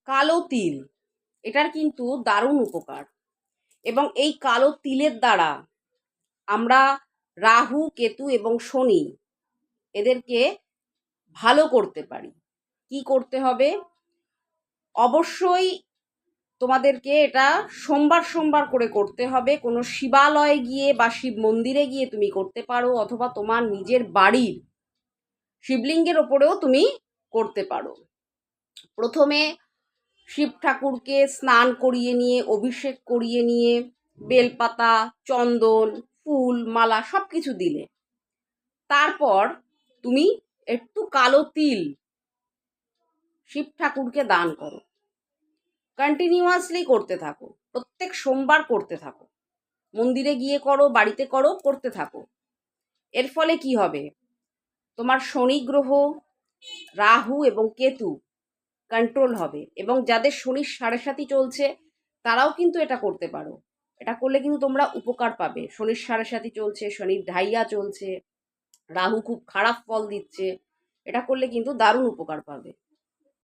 কালো তিল, এটার কিন্তু দারুণ উপকার। এবং এই কালো তিলের দ্বারা আমরা রাহু, কেতু এবং শনি এদেরকে ভালো করতে পারি। কি করতে হবে? অবশ্যই তোমাদেরকে এটা সোমবার সোমবার করে করতে হবে। কোনো শিবালয়ে গিয়ে বা শিব মন্দিরে গিয়ে তুমি করতে পারো, অথবা তোমার নিজের বাড়ির শিবলিঙ্গের ওপরেও তুমি করতে পারো। প্রথমে শিব ঠাকুরকে স্নান করিয়ে নিয়ে, অভিষেক করিয়ে নিয়ে, বেলপাতা, চন্দন, ফুল, মালা সব কিছু দিলে, তারপর তুমি একটু কালো তিল শিব ঠাকুরকে দান করো। কন্টিনিউয়াসলি করতে থাকো, প্রত্যেক সোমবার করতে থাকো। মন্দিরে গিয়ে করো, বাড়িতে করো, করতে থাকো। এর ফলে কি হবে? তোমার শনি গ্রহ, রাহু এবং কেতু কন্ট্রোল হবে। এবং যাদের শনির সাড়ে সাতি চলছে তারাও কিন্তু এটা করতে পারো। এটা করলে কিন্তু তোমরা উপকার পাবে। শনির সাড়ে সাতি চলছে, শনির ঢাইয়া চলছে, রাহু খুব খারাপ ফল দিচ্ছে, এটা করলে কিন্তু দারুণ উপকার পাবে।